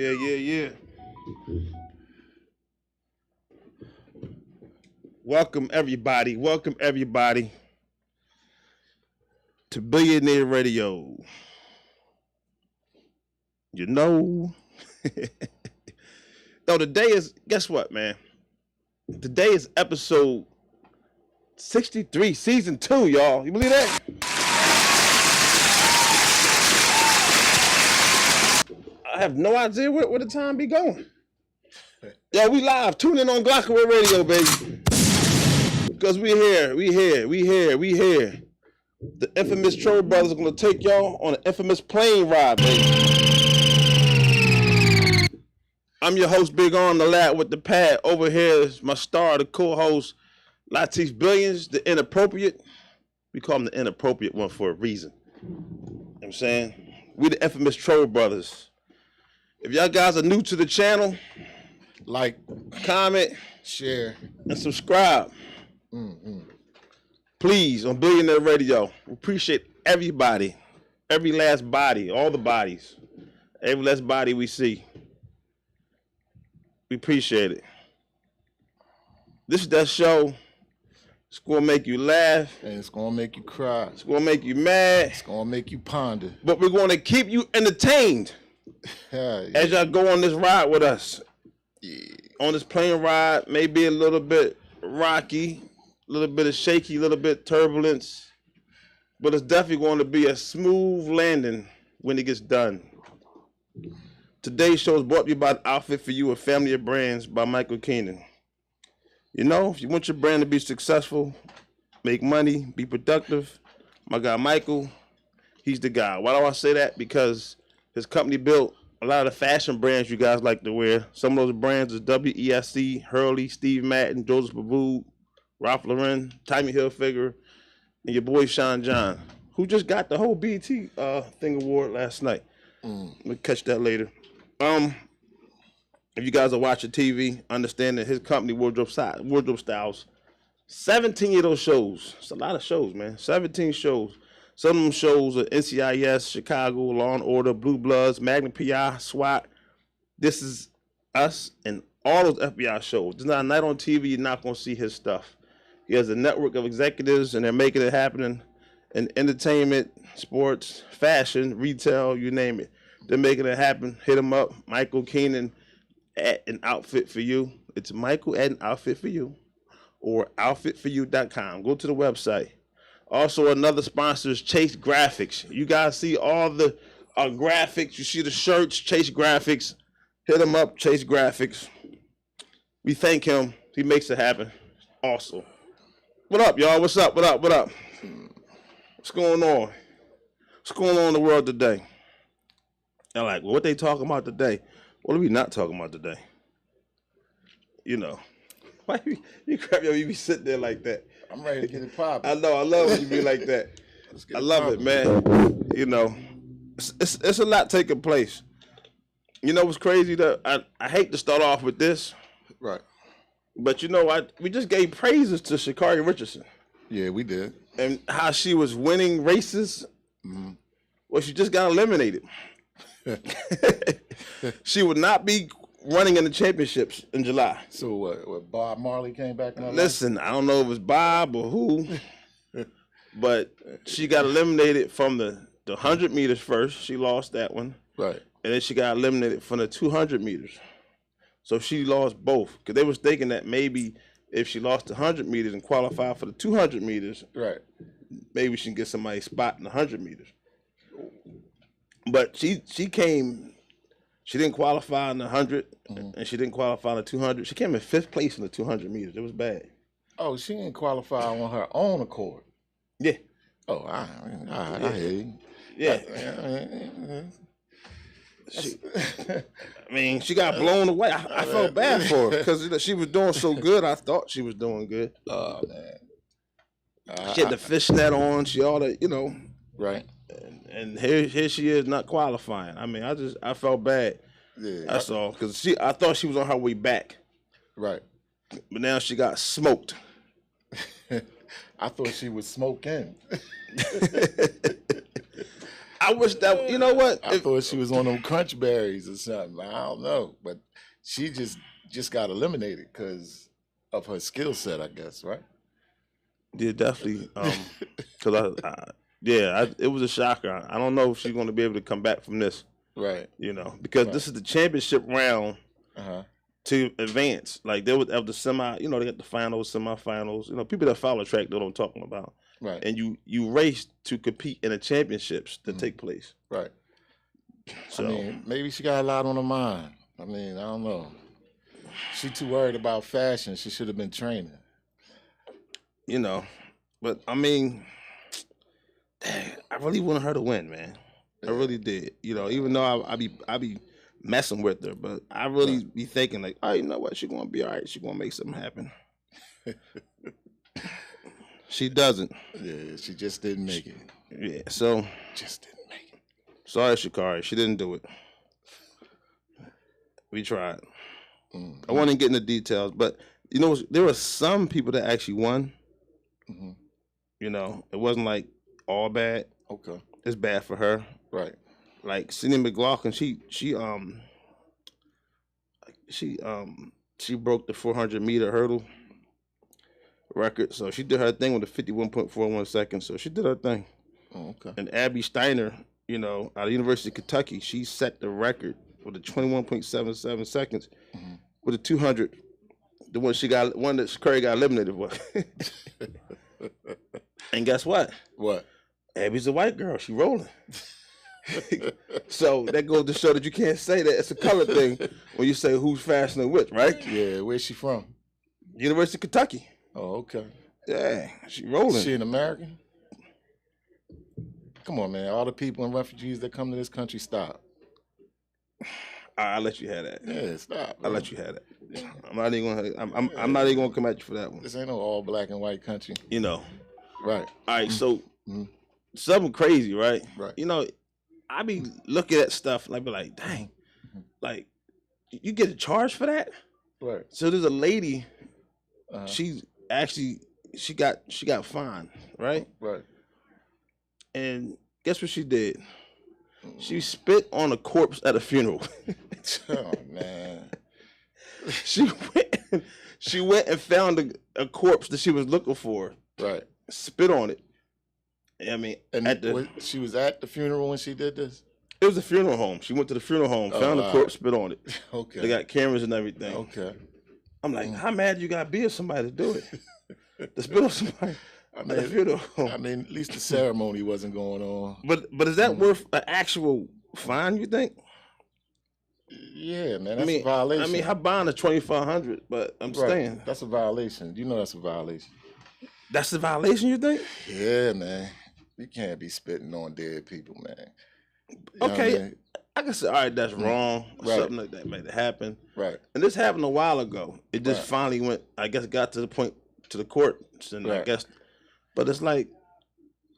Yeah. Welcome everybody to Billionear Radio. You know, no, today is, guess what, man? Today is episode 63, season 2, y'all. You believe that? I have no idea where the time be going. Yo, we live. Tune in on Glockaway Radio, baby. Because we here. The infamous Troll Brothers are going to take y'all on an infamous plane ride, baby. I'm your host, Big Arm Lateef with the pad. Over here is my star, the co-host, Lateef Billions, the inappropriate. We call him the inappropriate one for a reason. You know what I'm saying? We the infamous Troll Brothers. If y'all guys are new to the channel, like, comment, share, and subscribe. Please, on Billionaire Radio. We appreciate everybody, every last body, all the bodies, every last body we see. We appreciate it. This is that show. It's gonna make you laugh. And it's gonna make you cry. It's gonna make you mad. It's gonna make you ponder. But we're gonna keep you entertained as y'all go on this ride with us. Yeah. On this plane ride, maybe a little bit rocky, a little bit of shaky, a little bit turbulence, but it's definitely going to be a smooth landing when it gets done. Today's show is brought to you by the Outfit for You, a family of brands by Michael Keenan. You know, if you want your brand to be successful, make money, be productive, my guy Michael, he's the guy. Why do I say that? Because his company built a lot of the fashion brands you guys like to wear. Some of those brands is WESC, Hurley, Steve Madden, Joseph Abboud, Ralph Lauren, Tommy Hilfiger, and your boy Sean John, who just got the whole BET thing award last night. We'll catch that later. If you guys are watching TV, understand that his company, Wardrobe Styles, 17 of those shows. It's a lot of shows, man. 17 shows. Some of them shows are NCIS, Chicago, Law and Order, Blue Bloods, Magnum PI, SWAT. This is us and all those FBI shows. There's not a night on TV you're not going to see his stuff. He has a network of executives, and they're making it happen in entertainment, sports, fashion, retail, you name it. They're making it happen. Hit him up, Michael Keenan at An Outfit for You. It's Michael at An Outfit for You or outfitforyou.com. Go to the website. Also, another sponsor is Chase Graphics. You guys see all the graphics. You see the shirts, Chase Graphics. Hit him up, Chase Graphics. We thank him. He makes it happen. Awesome. What up, y'all? What's up? What up? What's going on? What's going on in the world today? I'm like, well, what they talking about today? What are we not talking about today? You know. Why you crap, yo, you be sitting there like that? I'm ready to get it popping. I know, I love when you be like that. I love it, man. You know, it's a lot taking place. You know what's crazy? That I hate to start off with this. Right. But you know, we just gave praises to Sha'Carri Richardson. Yeah, we did. And how she was winning races. Mm-hmm. Well, she just got eliminated. She would not be running in the championships in July. So what Bob Marley came back in her Listen, I don't know if it's Bob or who, but she got eliminated from the 100 meters first. She lost that one. Right. And then she got eliminated from the 200 meters. So she lost both. Because they was thinking that maybe if she lost the 100 meters and qualified for the 200 meters, right, maybe she can get somebody's spot in the 100 meters. But she came, she didn't qualify in the 100, and she didn't qualify in the 200. She came in 5th place in the 200 meters. It was bad. Oh, she didn't qualify on her own accord. Yeah. Oh, I hear you. Yeah. She got blown away. I felt bad for her because she was doing so good. I thought she was doing good. Oh, man. She had the fishnet on. She all that, you know. Right. And here she is not qualifying. I mean, I felt bad. Yeah. That's all. Because I thought she was on her way back. Right. But now she got smoked. I thought she was smoking. I I wish that, you know what? I thought she was on them crunch berries or something. I don't know, but she just got eliminated because of her skill set, I guess, right? Yeah, definitely. Because it was a shocker. I don't know if she's going to be able to come back from this. Right. You know, because this is the championship round to advance. Like there was of the semi, you know, they got the finals, semifinals. You know, people that follow track know what I'm talking about. Right. And you race to compete in the championships that take place. Right. So I mean, maybe she got a lot on her mind. I mean, I don't know. She too worried about fashion. She should have been training. You know, but I mean, dang, I really wanted her to win, man. I really did. You know, even though I be messing with her, but I really be thinking like, oh, you know what? She's gonna be all right. She's gonna make something happen. She doesn't. Yeah, she just didn't make it. Yeah, so Just didn't make it. sorry, Sha'Carri. She didn't do it. We tried. I want to get into details, but you know, there were some people that actually won. You know, it wasn't like all bad. Okay. It's bad for her. Right. Like Sydney McLaughlin, she broke the 400-meter hurdle record. So she did her thing with a 51.41 seconds. So she did her thing. Oh, okay. And Abby Steiner, you know, out of the University of Kentucky, she set the record with a 21.77 seconds with a 200. The one that Curry got eliminated with. And guess what? What? Abby's a white girl. She rolling. So that goes to show that you can't say that it's a color thing when you say who's faster than which, right? Yeah, where's she from? University of Kentucky. Oh, okay. Yeah, she rolling. She an American? Come on, man. All the people and refugees that come to this country, stop. I'll let you have that. Yeah, stop. I'll let you have that. I'm not even gonna come at you for that one. This ain't no all black and white country. You know. Right. All right, so something crazy, right? Right. You know, I be looking at stuff and I be like, dang, like you get a charge for that? Right. So there's a lady, she got fined, right? Right. And guess what she did? She spit on a corpse at a funeral. Oh man. She went and found a corpse that she was looking for. Right. Spit on it. I mean, and she was at the funeral when she did this? It was a funeral home. She went to the funeral home, found the corpse, spit on it. Okay. They got cameras and everything. Okay. I'm like, how mad you got to be if somebody to do it? To spit on somebody at the funeral home. I mean, at least the ceremony wasn't going on. But is that worth an actual fine, you think? Yeah, man, that's a violation. I mean, her bond is $2,500, but I'm saying. That's a violation. You know that's a violation. That's a violation, you think? Yeah, man. You can't be spitting on dead people, man. You okay, I can say, all right, that's wrong. Or something like that might have happened. Right. And this happened a while ago. It just finally went, I guess, got to the point to the courts, and I guess, but it's like,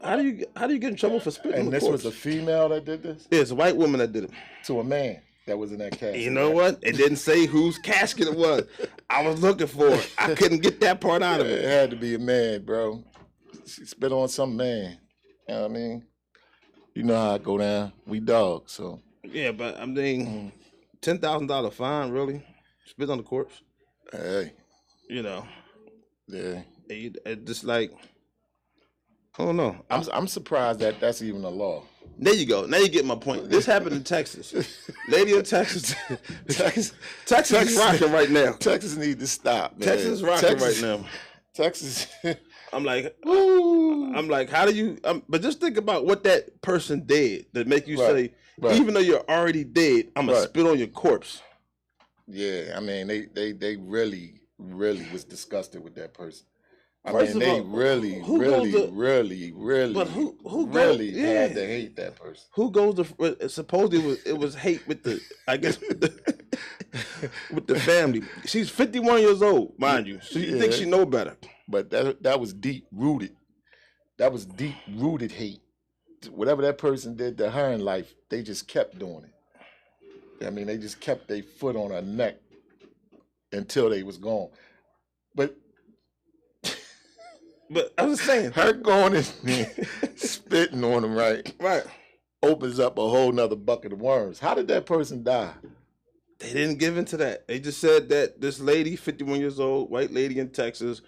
how do you get in trouble for spitting on the corpse? And this was a female that did this? Yeah, it's a white woman that did it. To a man that was in that casket. You know what? It didn't say whose casket it was. I was looking for it. I couldn't get that part out of it. It had to be a man, bro. She spit on some man. You know what I mean? You know how I go down. We dogs, so. Yeah, but I mean, $10,000 fine, really? Spit on the corpse? Hey. You know. Yeah. It just like, I don't know. I'm surprised that that's even a law. There you go. Now you get my point. This happened in Texas. Lady in Texas. Texas is rocking right now. Texas need to stop, man. Texas is rocking right now. Texas. I'm like, how do you? but just think about what that person did that make you say, even though you're already dead, I'm gonna spit on your corpse. Yeah, I mean, they really was disgusted with that person. I First mean, they all, really had to hate that person. Who goes to? Supposedly it was hate with the, I guess, with the family. She's 51 years old, mind you. So you think she know better? But that was deep rooted. That was deep rooted hate. Whatever that person did to her in life, they just kept doing it. I mean, they just kept their foot on her neck until they was gone. But I was saying, her going in there, spitting on them, right? Right. opens up a whole nother bucket of worms. How did that person die? They didn't give into that. They just said that this lady, 51 years old, white lady in Texas,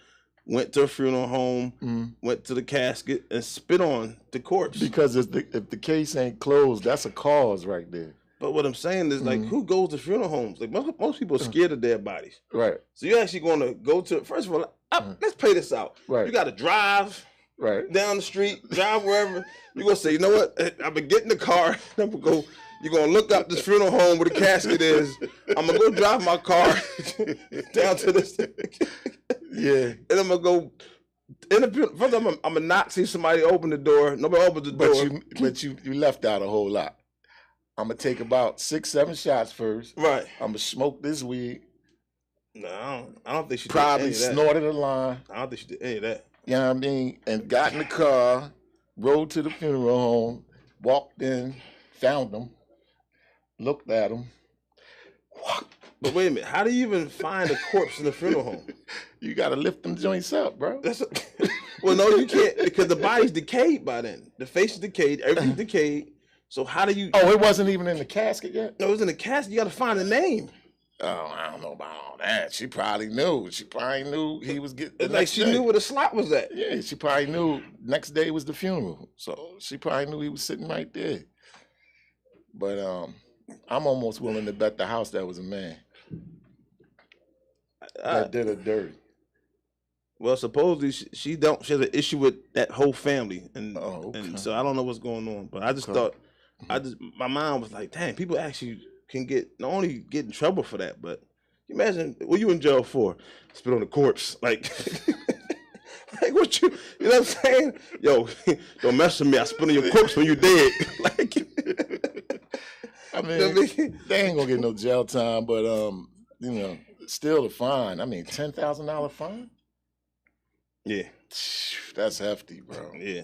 went to a funeral home, went to the casket, and spit on the corpse. Because if the case ain't closed, that's a cause right there. But what I'm saying is, like, who goes to funeral homes? Like, most people are scared of dead bodies. Right. So you're actually going to go to, first of all, let's play this out. Right. You got to drive down the street, drive wherever. You're going to say, you know what? I'm going to get in the car. I'm going to go. You're going to look up this funeral home where the casket is. I'm going to go drive my car down to this. Yeah. And I'm going to go. First, I'm going to not see somebody open the door. Nobody opens the door. But you left out a whole lot. I'm going to take about 6-7 shots first. Right. I'm going to smoke this weed. No, I don't think she probably did any of that. Snorted a line. I don't think she did any of that. You know what I mean? And got in the car, rode to the funeral home, walked in, found them, looked at them. But wait a minute, how do you even find a corpse in a funeral home? You got to lift them joints up, bro. Well, no, you can't, because the body's decayed by then. The face is decayed, everything's decayed. So how do you? Oh, it wasn't even in the casket yet? No, it was in the casket. You got to find the name. Oh, I don't know about all that. She probably knew. She probably knew he was getting. It's like she knew where the slot was at. Yeah, she probably knew next day was the funeral. So she probably knew he was sitting right there. But I'm almost willing to bet the house that was a man that did her dirty. Well, supposedly she has an issue with that whole family, and and so I don't know what's going on. But I just thought, my mind was like, dang, people actually can not only get in trouble for that, but imagine what you in jail for? Spit on the corpse, like, like what you know what I'm saying? Yo, don't mess with me. I spit on your corpse when you dead. Like, I mean, they ain't gonna get no jail time, but you know, still a fine. I mean, $10,000 fine. Yeah, that's hefty, bro. Yeah,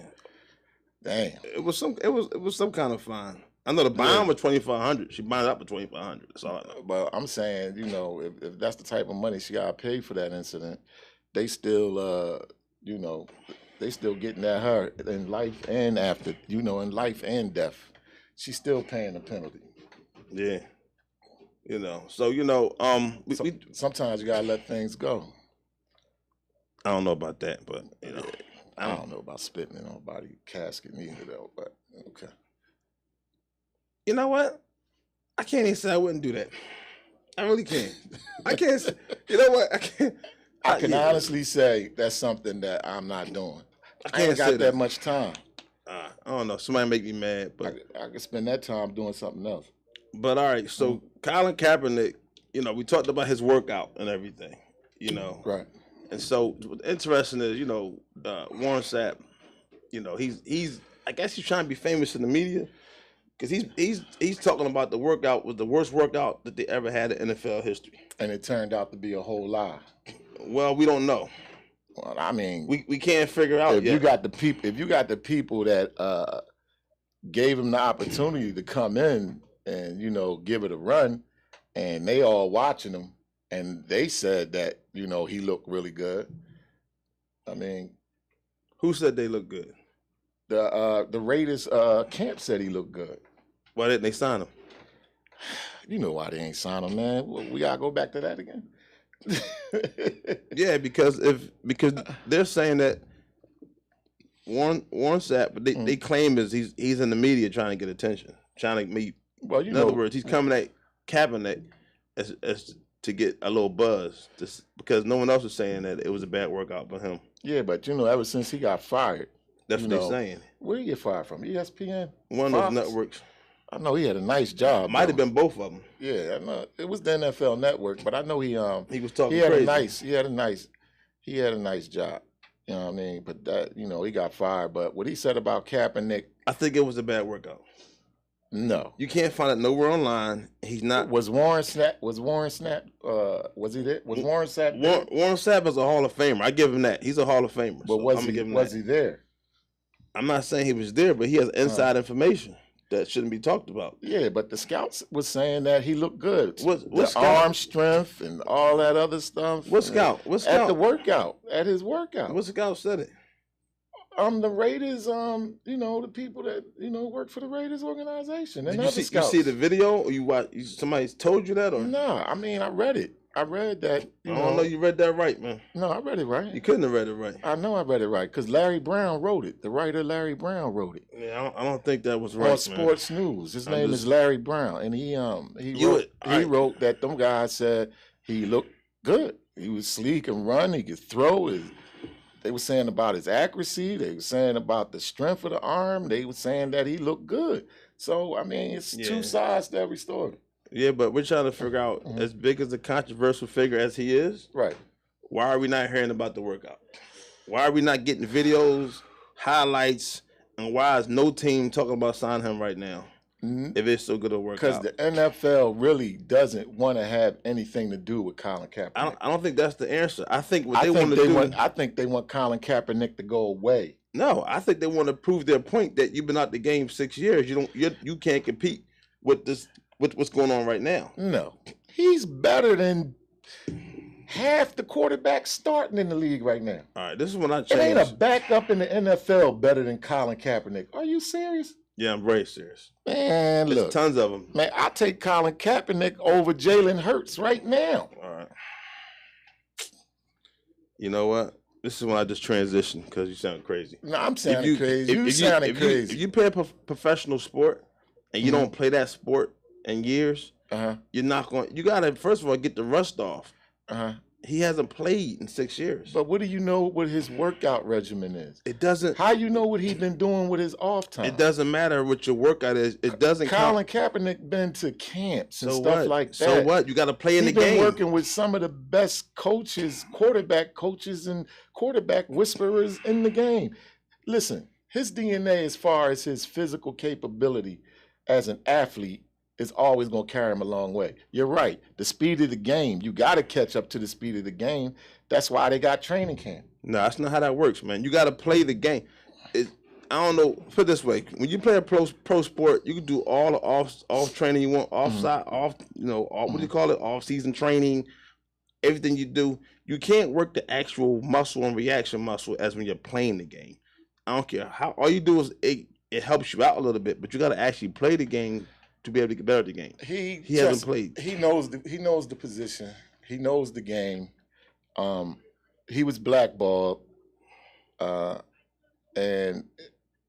damn. It was some kind of fine. I know the bond was $2,500. She bonded up for $2,500. That's all I know. But I'm saying, you know, if that's the type of money she got to pay for that incident, they still, you know, they still getting at her in life and after, you know, in life and death. She's still paying the penalty. Yeah. You know, so, you know, sometimes you got to let things go. I don't know about that, but, you know. I don't know about spitting in nobody's casket neither, though, but okay. You know what? I can't even say I wouldn't do that. I really can't. I can't. You know what? I can't. I can honestly say that's something that I'm not doing. I ain't got that much time. I don't know. Somebody make me mad, but I can spend that time doing something else. But all right, so Colin Kaepernick, you know, we talked about his workout and everything, you know. Right. And so what's interesting is, you know, Warren Sapp, you know, he's I guess he's trying to be famous in the media. Because he's talking about the workout was the worst workout that they ever had in NFL history. And it turned out to be a whole lie. Well, we don't know. Well, I mean, we can't figure out if you got the people that gave him the opportunity to come in and, you know, give it a run, and they all watching him, and they said that, you know, he looked really good. I mean, who said they look good? The Raiders camp said he looked good. Why didn't they sign him? You know why they ain't sign him, man. We gotta go back to that again. Yeah, because they're saying that Warren Sapp, but they claim is he's in the media trying to get attention, trying to meet. Well, in other words, he's coming at Kaepernick as to get a little buzz, because no one else was saying that it was a bad workout for him. Yeah, but you know, ever since he got fired. That's what they're saying. Where did he get fired from? ESPN? One of those networks. I know he had a nice job. Might have been both of them. Yeah, I know. It was the NFL Network, but I know he was talking crazy. He had a nice job. You know what I mean? But that, you know, he got fired. But what he said about Kaepernick, I think it was a bad workout. No, you can't find it nowhere online. He's not. Was Warren Sapp? Was he there? Was Warren Sapp? Warren Sapp is a Hall of Famer. I give him that. He's a Hall of Famer. But was he there? I'm not saying he was there, but he has inside information that shouldn't be talked about. Yeah, but the scouts was saying that he looked good. What arm strength and all that other stuff. What scout? At the workout, at his workout. What scout said it? The Raiders, the people that, work for the Raiders organization and Did other you scouts. see the video, or somebody told you that, or? No, I mean, I read it. I read that, I don't know you read that right, man. No, I read it right. You couldn't have read it right. I know I read it right, because Larry Brown wrote it. The writer Larry Brown wrote it. Yeah, I don't think that was right, On Sports News. His name is Larry Brown, and he wrote that them guys said he looked good. He was sleek and run. He could throw. They were saying about his accuracy. They were saying about the strength of the arm. They were saying that he looked good. So, I mean, it's two sides to every story. Yeah, but we're trying to figure out, as big as a controversial figure as he is, right? Why are we not hearing about the workout? Why are we not getting videos, highlights, and why is no team talking about signing him right now? If it's so good a workout. Because the NFL really doesn't want to have anything to do with Colin Kaepernick. I don't think that's the answer. I think what they want to do. I think they want Colin Kaepernick to go away. No, I think they want to prove their point that you've been out the game 6 years. You can't compete with this. With what's going on right now. No, he's better than half the quarterbacks starting in the league right now. All right, this is when I changed. It ain't a backup in the NFL better than Colin Kaepernick. Are you serious? Yeah, I'm very serious. Man, there's look, tons of them. Man, I take Colin Kaepernick over Jalen Hurts right now. All right. You know what? This is when I just transitioned because you sound crazy. No, I'm sounding crazy. You sounding crazy. If you play a professional sport and you don't play that sport in years, you're not going. You gotta first of all get the rust off. He hasn't played in 6 years. But what do you know what his workout regimen is? It doesn't. How you know what he's been doing with his off time? It doesn't matter what your workout is. It doesn't. Colin Kaepernick been to camps and stuff like that. So what? You got to play in the game. He's been working with some of the best coaches, quarterback coaches, and quarterback whisperers in the game. Listen, his DNA as far as his physical capability as an athlete is always going to carry him a long way. You're right. The speed of the game, you got to catch up to the speed of the game. That's why they got training camp. No, that's not how that works, man. You got to play the game. I don't know. Put it this way: when you play a pro sport, you can do all the off training you want, offside, what do you call it? Off season training, everything you do. You can't work the actual muscle and reaction muscle as when you're playing the game. I don't care how. All you do is it helps you out a little bit, but you got to actually play the game to be able to get better at the game. He hasn't played. He knows the position. He knows the game. He was blackballed. And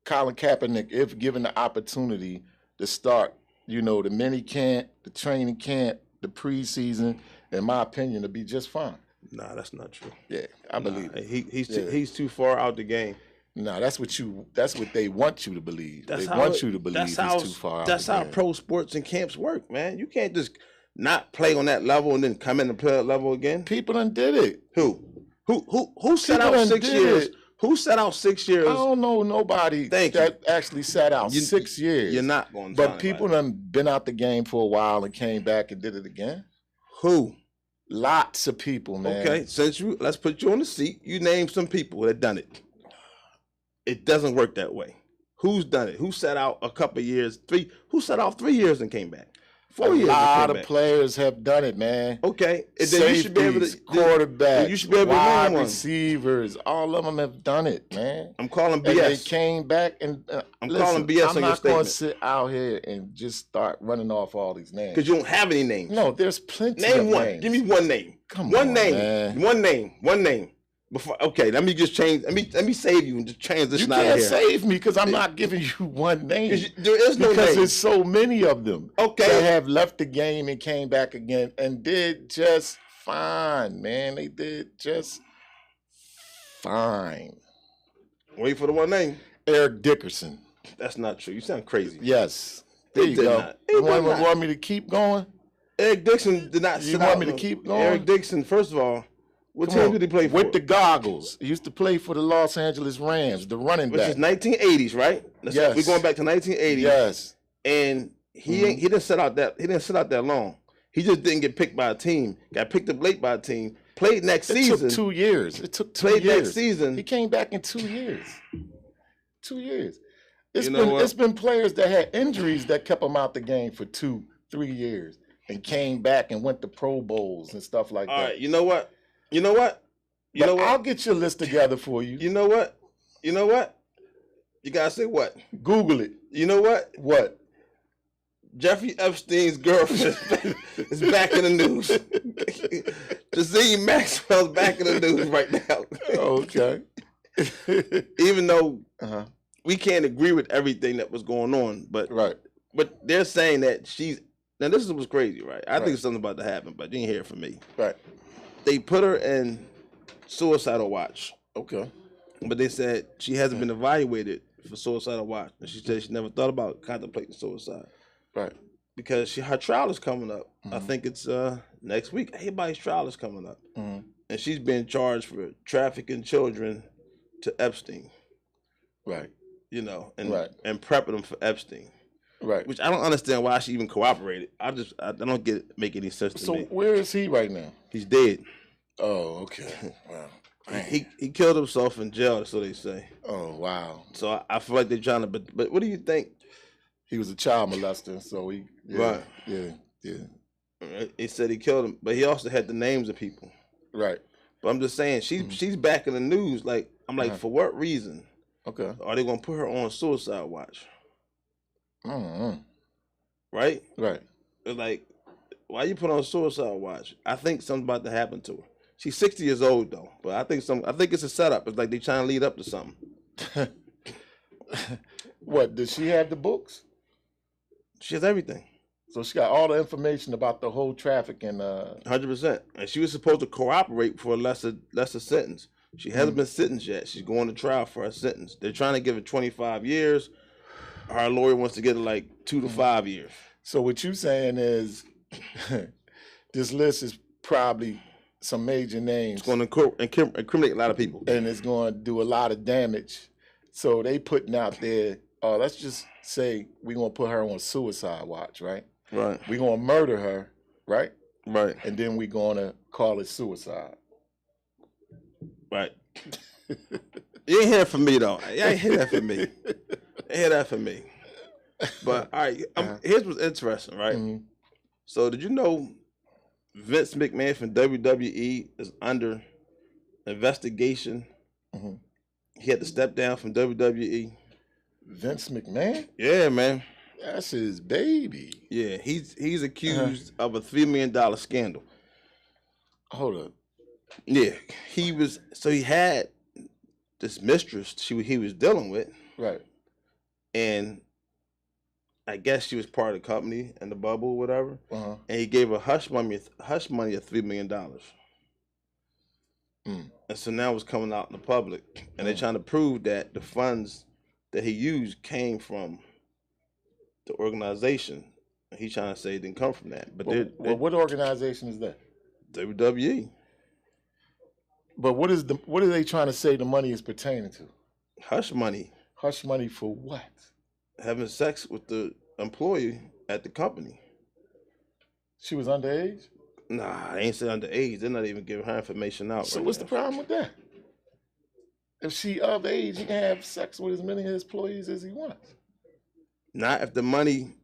Colin Kaepernick, if given the opportunity to start, the mini camp, the training camp, the preseason, in my opinion, to be just fine. Nah, that's not true. Yeah, I believe it. He's too far out the game. No, that's what they want you to believe. They want you to believe he's too far out. That's how pro sports and camps work, man. You can't just not play on that level and then come in and play that level again. People done did it. Who set out 6 years? Who set out 6 years? I don't know nobody that actually sat out 6 years. You're not going to. But people done been out the game for a while and came back and did it again. Who? Lots of people, man. Okay, let's put you on the seat. You name some people that done it. It doesn't work that way. Who's done it? Who set out a couple of years? Who set out 3 years and came back? 4 years. A lot of players have done it, man. Okay, and then you should be able to quarterbacks, you should be able to wide receivers. All of them have done it, man. I'm calling BS. And they came back and calling BS on your statement. I'm not going to sit out here and just start running off all these names because you don't have any names. No, there's plenty. Name of one. Names. Give me one name. Come on, man. One name. Let me just change. Let me save you and just transition out of here. You can't save me because I'm not giving you one name. There is no name. Because there's so many of them. Okay. That have left the game and came back again and did just fine, man. They did just fine. Wait for the one name. Eric Dickerson. That's not true. You sound crazy. Yes. There you go. You want me to keep going? Eric Dixon did not sit out. You want me to keep going? Eric Dixon, first of all, what team did he play for? With the goggles. He used to play for the Los Angeles Rams, the running back. Which is 1980s, right? Yes. We're going back to 1980s. Yes. And he didn't sit out that long. He just didn't get picked by a team. Got picked up late by a team. Played next season. It took 2 years. Played next season. He came back in 2 years. 2 years. It's been players that had injuries that kept them out the game for 2-3 years and came back and went to Pro Bowls and stuff like that. All right, you know what? I'll get your list together for you. You know what? You know what? You gotta say what? Google it. You know what? What? Jeffrey Epstein's girlfriend is back in the news. Jazine Maxwell's back in the news right now. Okay. Even though we can't agree with everything that was going on, but they're saying that she's. Now this is what's crazy, right? I think something about to happen, but you didn't hear it from me. Right. They put her in suicidal watch. Okay. But they said she hasn't been evaluated for suicidal watch, and she said she never thought about contemplating suicide. Right. Because her trial is coming up. I think it's next week. Everybody's trial is coming up. And she's being charged for trafficking children to Epstein. Right. You know, and prepping them for Epstein. Right. Which I don't understand why she even cooperated. I don't make any sense to me. So where is he right now? He's dead. Oh, okay. Wow. He killed himself in jail, so they say. Oh, wow. So I feel like they're trying to, but what do you think? He was a child molester, so he Yeah. He said he killed him, but he also had the names of people. Right. But I'm just saying she's back in the news. Like I'm like, for what reason? Okay. Are they gonna put her on suicide watch? Right? Right. It's like, why you put her on suicide watch? I think something's about to happen to her. She's 60 years old though, but I think it's a setup. It's like they trying to lead up to something. What, does she have the books? She has everything. So she got all the information about the whole trafficking. 100%. And she was supposed to cooperate for a lesser sentence. She hasn't been sentenced yet. She's going to trial for her sentence. They're trying to give her 25 years. Our lawyer wants to get her like 2 to 5 years. So what you saying is this list is probably some major names. It's going to incriminate a lot of people. And it's going to do a lot of damage. So they putting out there, let's just say we're going to put her on suicide watch, right? Right. We're going to murder her, right? Right. And then we're going to call it suicide. Right. You ain't hear from me, though. You ain't hear that from me. Ain't hear that from me. But, all right, here's what's interesting, right? So did you know Vince McMahon from WWE is under investigation? He had to step down from WWE. Vince McMahon? Yeah, man. That's his baby. Yeah, he's accused of a $3 million scandal. Hold up. Yeah, he had this mistress he was dealing with. Right. And I guess she was part of the company and the bubble or whatever. And he gave her hush money of $3 million. And so now it's coming out in the public. And they're trying to prove that the funds that he used came from the organization. And he's trying to say it didn't come from that. But what organization is that? WWE. But what are they trying to say the money is pertaining to? Hush money. Hush money for what? Having sex with the employee at the company. She was underage? Nah, they ain't say underage. They're not even giving her information out. So what's the problem with that? If she of age, he can have sex with as many of his employees as he wants. Not if the money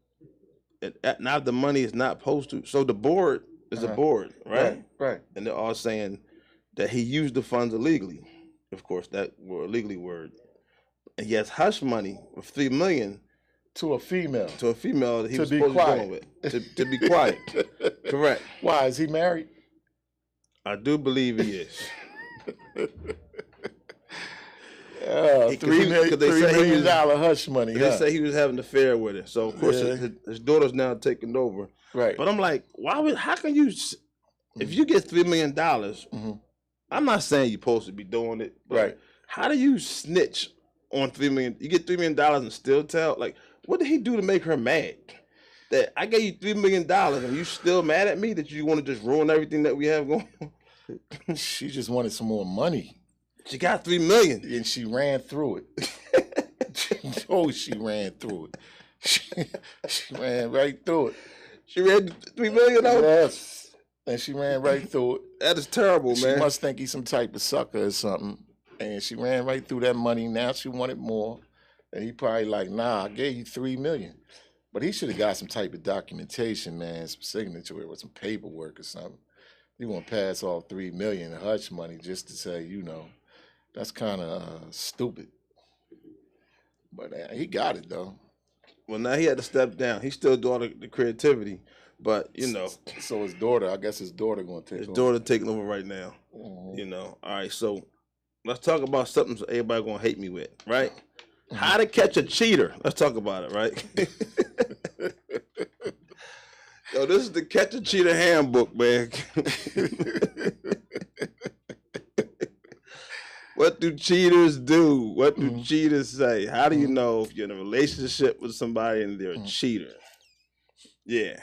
is not supposed to. So the board is a board, right? Right. And they're all saying that he used the funds illegally. Of course, that were illegally word. And he has hush money of $3 million to a female. That he was supposed to be going with. To be quiet. Correct. Why, is he married? I do believe he is. $3 million hush money. They say he was having an affair with her. So of course his daughter's now taking over. Right. But I'm like, how can you, if you get $3 million, I'm not saying you're supposed to be doing it. But right. How do you snitch on $3 million? You get $3 million and still tell? Like, what did he do to make her mad? That I gave you $3 million and you still mad at me that you want to just ruin everything that we have going on? She just wanted some more money. She got $3 million. And she ran through it. She ran through it. She ran right through it. She ran $3 million out? Yes. And she ran right through it. That is terrible, man. She must think he's some type of sucker or something. And she ran right through that money. Now she wanted more. And he probably like, nah, I gave you $3 million. But he should have got some type of documentation, man, some signature or some paperwork or something. You want to pass off $3 million in hush money just to say, that's kind of stupid. But he got it though. Well, now he had to step down. He's still doing the creativity, but you know. So his daughter, I guess his daughter gonna take. His daughter taking over right now. You know. All right, so let's talk about something so everybody gonna hate me with, right? How to catch a cheater. Let's talk about it, right? Yo, this is the Catch a Cheater handbook, man. What do cheaters do? What do cheaters say? How do you know if you're in a relationship with somebody and they're a cheater? Yeah.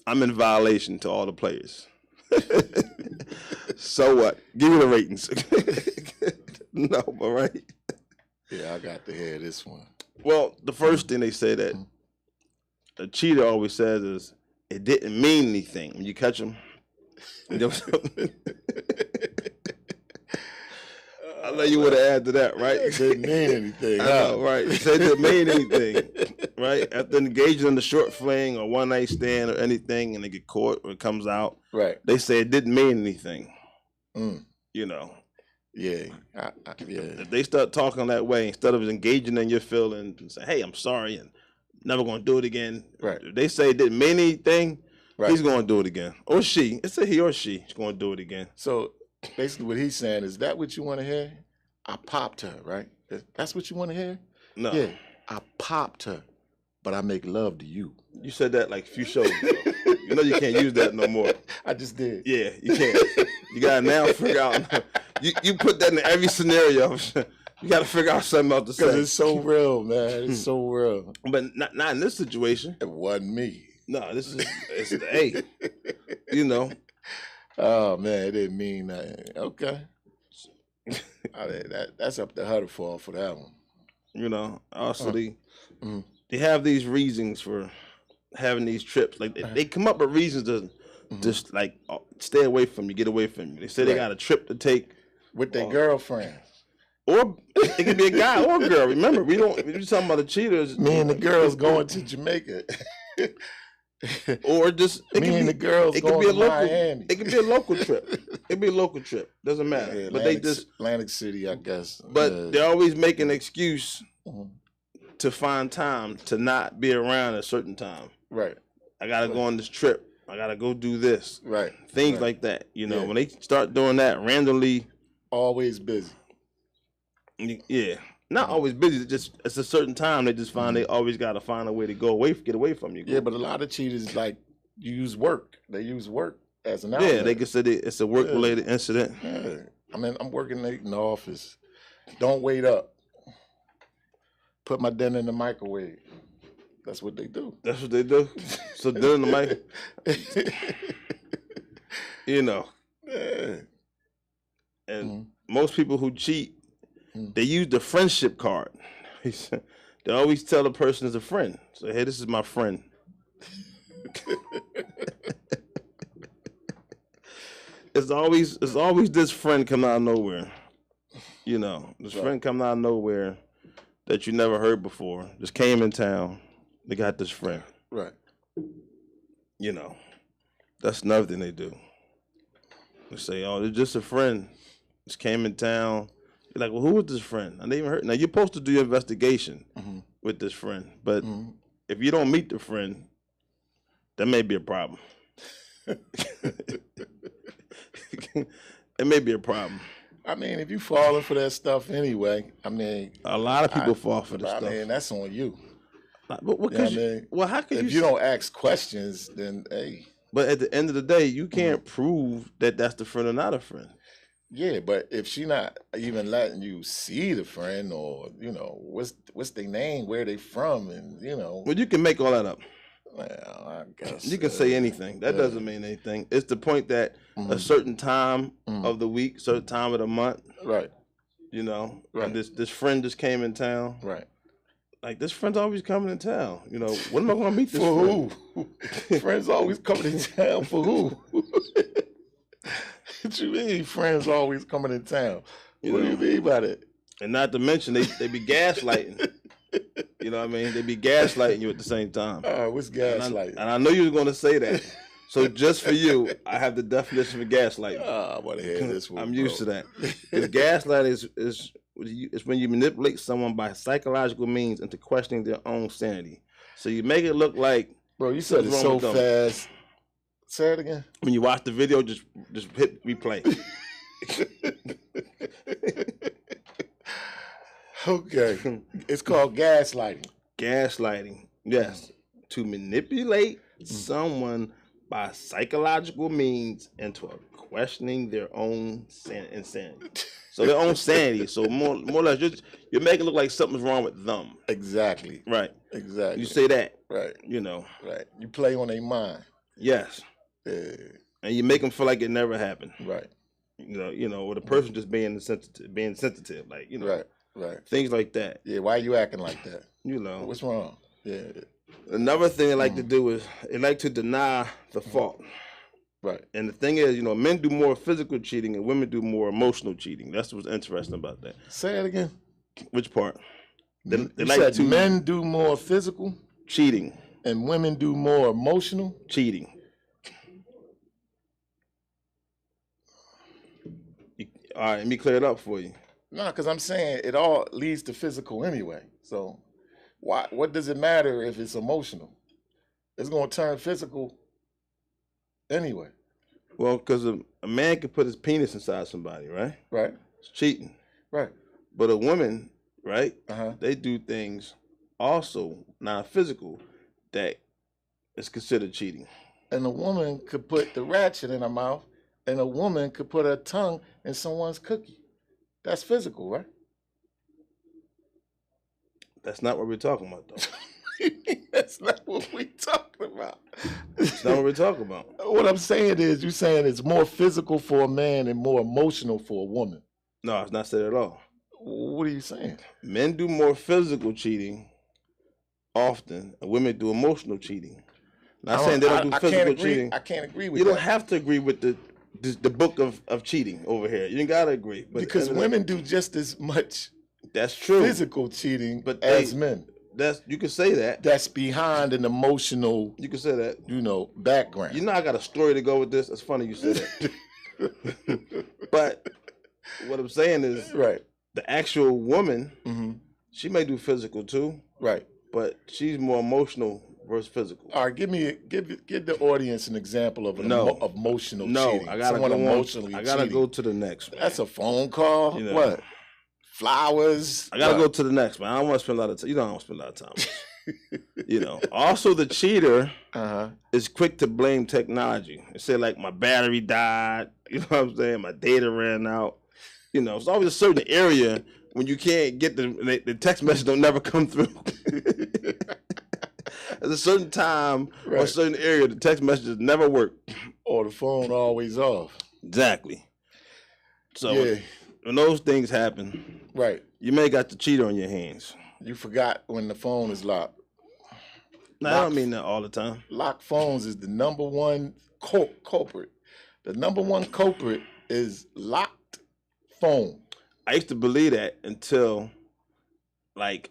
I'm in violation to all the players. So what? Give me the ratings. No, but right? Yeah, I got to hear this one. Well, the first thing they say that a cheater always says is, it didn't mean anything when you catch them. I know you would have added to that, right? It didn't mean anything. I know, right? It said it didn't mean anything, right? After engaging in the short fling or one night stand or anything, and they get caught or it comes out, right? They say it didn't mean anything. You know. Yeah, yeah. If they start talking that way, instead of engaging in your feelings and say, "Hey, I'm sorry," and never going to do it again. Right. If they say it didn't mean anything, right, he's going to do it again, or she. It's a he or she. He's going to do it again. So basically, what he's saying is that what you want to hear? I popped her, right? That's what you want to hear? No. Yeah, I popped her, but I make love to you. You said that like a few shows ago. You know you can't use that no more. I just did. Yeah, you can't. You got to now figure out. You put that in every scenario. You got to figure out something else to say. Because it's so real, man. It's so real. But not in this situation. It wasn't me. No, it's the A. You know. Oh, man, it didn't mean nothing. Okay. That's up to her to fall for that one. You know, also they have these reasons for having these trips. Like they come up with reasons to just like stay away from you, get away from you. They say they got a trip to take with their girlfriend, or it could be a guy or a girl. Remember, we're talking about the cheaters. Me and the girls going to Jamaica, or just me and the girls going to Miami. It could be a local trip. It could be a local trip. Doesn't matter. Yeah, but they just Atlantic City, I guess. But they're always making an excuse to find time to not be around at a certain time. Right. I gotta go on this trip. I gotta go do this. Right. Things like that. You know, when they start doing that randomly. Always busy. Yeah. Not always busy. It's a certain time. They just find they always gotta find a way to get away from you. Yeah, but a lot of cheaters like use work. They use work as an outlet. Yeah, they consider it's a work related incident. Yeah. I mean, I'm working late in the office. Don't wait up. Put my dinner in the microwave. That's what they do. That's what they do. So dinner in the microwave. You know. Yeah. And most people who cheat, they use the friendship card. They always tell the person is a friend. So, hey, this is my friend. It's always this friend coming out of nowhere. You know, this friend coming out of nowhere that you never heard before. Just came in town. They got this friend. Right. You know, that's another thing they do. They say, oh, they're just a friend. Just came in town. You're like, well, who was this friend? I never even heard. Now, you're supposed to do your investigation with this friend. But if you don't meet the friend, that may be a problem. It may be a problem. I mean, if you falling for that stuff anyway, I mean, a lot of people fall for this stuff. I mean, that's on you. But how can if you don't ask questions, then hey. But at the end of the day, you can't prove that that's the friend or not a friend. Yeah, but if she not even letting you see the friend, or you know, what's their name, where they from, and you know. Well, you can make all that up. Well, I guess you can say anything. That doesn't mean anything. It's the point that a certain time of the week, certain time of the month, right? You know, and this friend just came in town, right? Like, this friend's always coming in town. You know, when am I going to meet this for friend? Who? Friends always coming in town for who? What you mean, friends always coming in town? What do you mean by that? And not to mention, they be gaslighting. You know what I mean? They be gaslighting you at the same time. What's gaslighting? And I know you were going to say that. So just for you, I have the definition for gaslighting. I want to hear this one. I'm used to that. Because gaslighting is It's when you manipulate someone by psychological means into questioning their own sanity. So you make it look like, bro, you said it so fast. Say it again. When you watch the video, just hit replay. Okay. It's called gaslighting. Gaslighting, yes. To manipulate someone by psychological means into questioning their own insanity. So their own sanity. So more or less, you make it look like something's wrong with them. Exactly. Right. Exactly. You say that. Right. You know. Right. You play on their mind. Yes. And you make them feel like it never happened. Right. You know, or the person just being sensitive, like, you know. Right. Right. Things like that. Yeah, why you acting like that? You know. What's wrong? Yeah. Another thing they like to do is they like to deny the fault. Right. And the thing is, you know, men do more physical cheating and women do more emotional cheating. That's what's interesting about that. Say it again. Which part? They like said men do more physical cheating and women do more emotional cheating. All right, let me clear it up for you. No, because I'm saying it all leads to physical anyway. So what does it matter if it's emotional? It's going to turn physical anyway. Well, because a man can put his penis inside somebody, right? Right. It's cheating. Right. But a woman, right, Uh-huh. they do things also non-physical that is considered cheating. And a woman could put the ratchet in her mouth, and a woman could put her tongue in someone's cookie. That's physical, right? That's not what we're talking about, though. That's not what we're talking about. That's not what we're talking about. What I'm saying is, you're saying it's more physical for a man and more emotional for a woman. No, it's not said at all. What are you saying? Men do more physical cheating often, and women do emotional cheating. Not saying they don't do physical cheating. I can't agree with you that. You don't have to agree with the book of cheating over here. You ain't gotta agree. But because women do just as much that's true physical cheating as men. You can say that. That's behind an emotional, you can say that, you know, background. You know, I got a story to go with this. It's funny you said that. But what I'm saying is, right, the actual woman, she may do physical too, right, but she's more emotional versus physical. All right, give the audience an example of emotional cheating. I gotta I gotta go to the next one. That's a phone call. You know, what? Flowers. I gotta go to the next one. I don't want to spend a lot of time. You know, I don't want to spend a lot of time. You know. Also, the cheater is quick to blame technology and say, like, my battery died. You know what I'm saying? My data ran out. You know, it's always a certain area when you can't get the text message don't never come through. At a certain time or a certain area, the text messages never work. Or the phone always off. Exactly. So when those things happen, right, you may got the cheater on your hands. You forgot when the phone is locked. No, I don't mean that all the time. Locked phones is the number one culprit. The number one culprit is locked phone. I used to believe that until, like,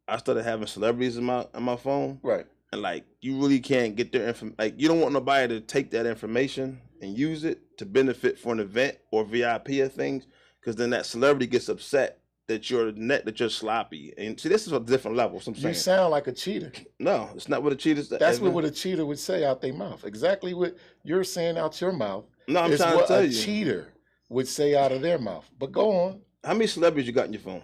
I started having celebrities in my phone. Right. And, like, you really can't get their information. Like, you don't want nobody to take that information and use it to benefit for an event or VIP or things, because then that celebrity gets upset that you're sloppy. And see, this is a different level. So I'm saying. You sound like a cheater. No, it's not what a cheater says. That's what a cheater would say out their mouth. Exactly what you're saying out your mouth. No, I'm trying to tell you. What a cheater would say out of their mouth. But go on. How many celebrities you got in your phone?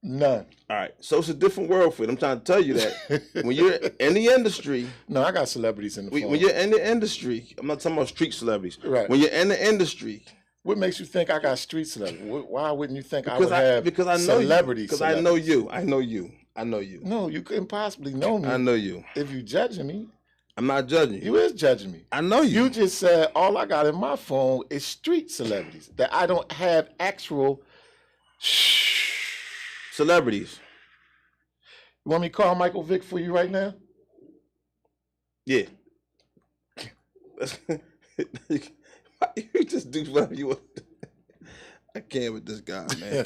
None. All right. So it's a different world for it. I'm trying to tell you that. When you're in the industry. No, I got celebrities in the phone. When you're in the industry, I'm not talking about street celebrities. Right. When you're in the industry. What makes you think I got street celebrities? Why wouldn't you think I would have because I know celebrities? Because I know you. I know you. I know you. No, you couldn't possibly know me. I know you. If you judging me. I'm not judging you. You is judging me. I know you. You just said all I got in my phone is street celebrities. That I don't have actual celebrities. You want me to call Michael Vick for you right now? Yeah. You just do whatever you want. I can't with this guy, man.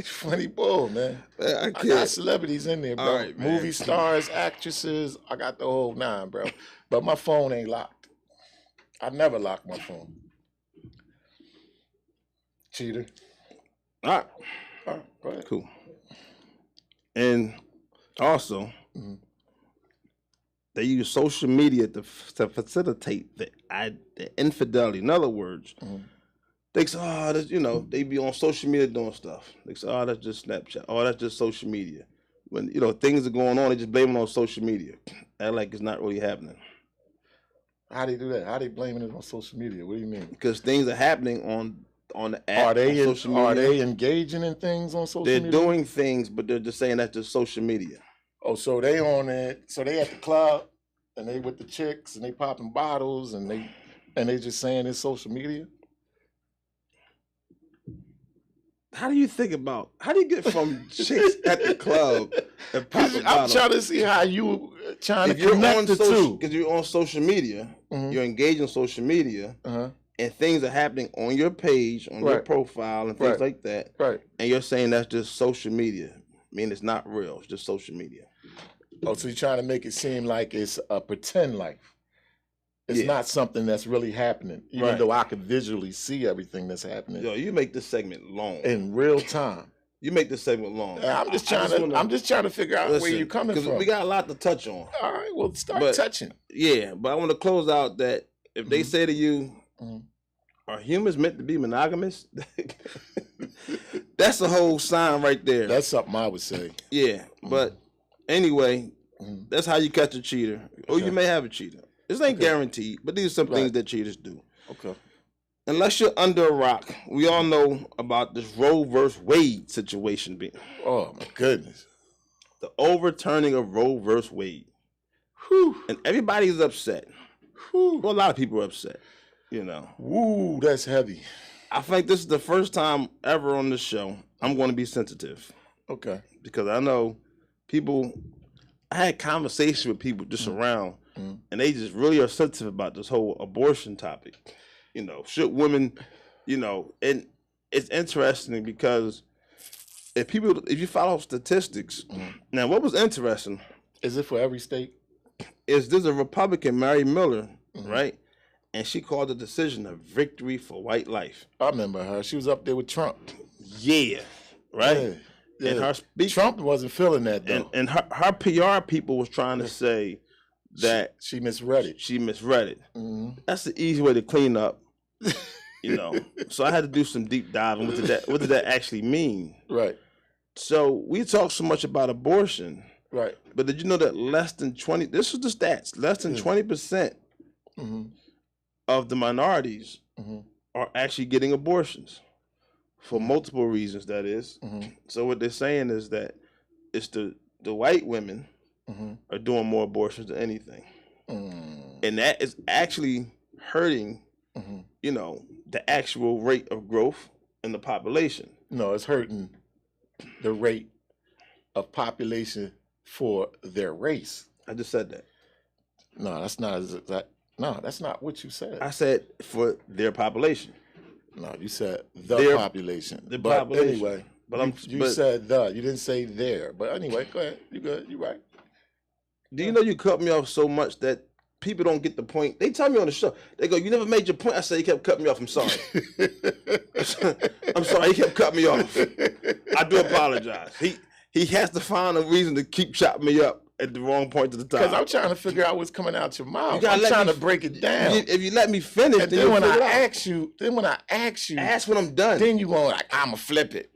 Funny bull, man. I got celebrities in there, bro. Right, movie stars, actresses. I got the whole nine, bro. But my phone ain't locked. I never lock my phone. Cheater. All right. Go ahead. Cool. And also, they use social media to facilitate the infidelity. In other words, they say, oh, that's, they be on social media doing stuff. They say, oh, that's just Snapchat. Oh, that's just social media. When, things are going on, they just blame it on social media. Act like it's not really happening. How they do that? How they blaming it on social media? What do you mean? Because things are happening on the app. Are they engaging in things on social media? They're doing things, but they're just saying that's just social media. Oh, so they on it. So they at the club and they with the chicks and they popping bottles and they just saying it's social media? How do you get from chicks at the club and popping bottles? I'm trying to see how you trying to connect the two. Because you're on social media, you're engaged in social media, and things are happening on your page, on your profile, and things like that. Right. And you're saying that's just social media. I mean, it's not real. It's just social media. Oh, so you're trying to make it seem like it's a pretend life. It's not something that's really happening, even though I could visually see everything that's happening. Yo, you make this segment long. In real time. You make this segment long. I'm just trying to figure out where you're coming from. We got a lot to touch on. All right, well, start touching. Yeah, but I want to close out that if they say to you, are humans meant to be monogamous? That's a whole sign right there. That's something I would say. Yeah, but anyway, that's how you catch a cheater. Or you may have a cheater. This ain't guaranteed, but these are some things that cheaters do. Okay. Unless you're under a rock, we all know about this Roe versus Wade situation being. Oh, my goodness. The overturning of Roe versus Wade. Whew. And everybody's upset. Whew. Well, a lot of people are upset, Woo, that's heavy. I think this is the first time ever on this show I'm going to be sensitive. Okay. Because I know I had conversations with people just around, and they just really are sensitive about this whole abortion topic. Should women, and it's interesting because if you follow statistics, now what was interesting. Is it for every state? There's a Republican, Mary Miller, right? And she called the decision a victory for white life. I remember her. She was up there with Trump. Yeah, right? Yeah. And her speech, Trump wasn't feeling that, though. And her PR people was trying to say that she misread it. She misread it. That's the easy way to clean up, So I had to do some deep diving. What did that actually mean? Right. So we talk so much about abortion. Right. But did you know that less than 20, this is the stats, less than 20% of the minorities are actually getting abortions for multiple reasons, that is. So what they're saying is that it's the white women are doing more abortions than anything. And that is actually hurting, the actual rate of growth in the population. No, it's hurting the rate of population for their race. I just said that. No, that's not that. No, that's not what you said. I said for their population. No, you said their population. The population. Anyway, but you said the. You didn't say there. But anyway, go ahead. You good? You right. Do you know you cut me off so much that people don't get the point? They tell me on the show. They go, "You never made your point." I say, "You kept cutting me off. I'm sorry. I'm sorry. He kept cutting me off. I do apologize. He has to find a reason to keep chopping me up at the wrong point of the time. Because I'm trying to figure out what's coming out your mouth. I'm trying to break it down. If you let me finish, and then when I ask you, ask when I'm done. Then you going like, I'ma flip it.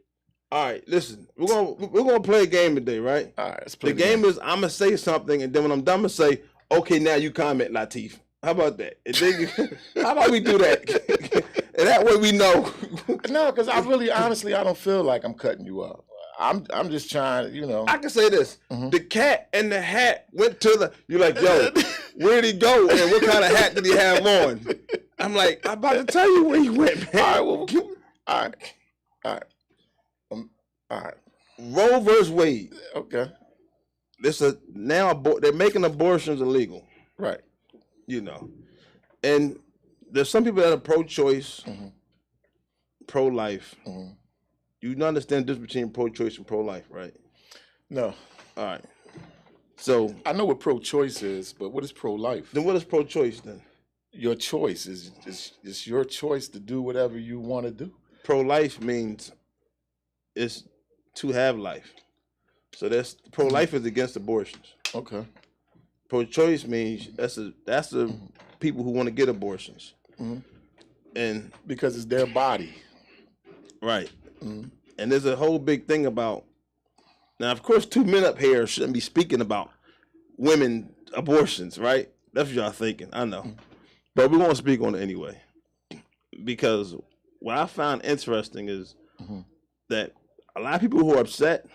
All right, listen. We're gonna play a game today, right? All right, let's play the game. Is I'm gonna say something, and then when I'm done, I'm gonna say, okay, now you comment, Lateef. How about that? And then how about we do that? And that way we know. No, because honestly, I don't feel like I'm cutting you off. I'm just trying, I can say this. The cat and the hat went to the. You're like, yo, where'd he go? And what kind of hat did he have on? I'm like, I'm about to tell you where he went, man. All right. All right. Roe versus Wade. Okay. They're making abortions illegal. Right. And there's some people that are pro-choice, pro-life. You understand the difference between pro-choice and pro-life, right? No. All right. So I know what pro-choice is, but what is pro-life? Then what is pro-choice then? Your choice is your choice to do whatever you want to do. Pro-life means it's to have life. So that's pro-life is against abortions. Okay. Pro-choice means that's the people who want to get abortions. And Because it's their body. right. And there's a whole big thing about, now of course 2 men up here shouldn't be speaking about women abortions, right? That's what y'all thinking, I know. But we won't speak on it anyway. Because what I found interesting is that a lot of people who are upset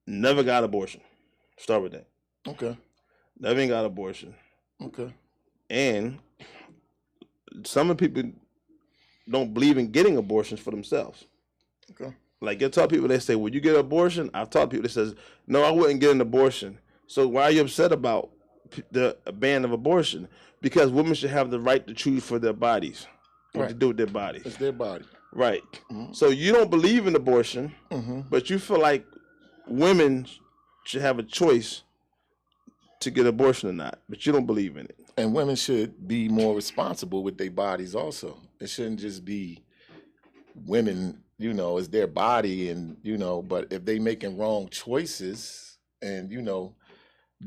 never got abortion. Start with that. Okay. Never even got abortion. Okay. And some of the people don't believe in getting abortions for themselves. Okay. Like you talk to people, they say, "Would you get an abortion?" I've talked to people that says, "No, I wouldn't get an abortion." So why are you upset about the ban of abortion? Because women should have the right to choose for their bodies, what to do with their bodies. It's their body. Right. So you don't believe in abortion, but you feel like women should have a choice to get abortion or not, but you don't believe in it. And women should be more responsible with their bodies also. It shouldn't just be women, it's their body and, but if they making wrong choices and,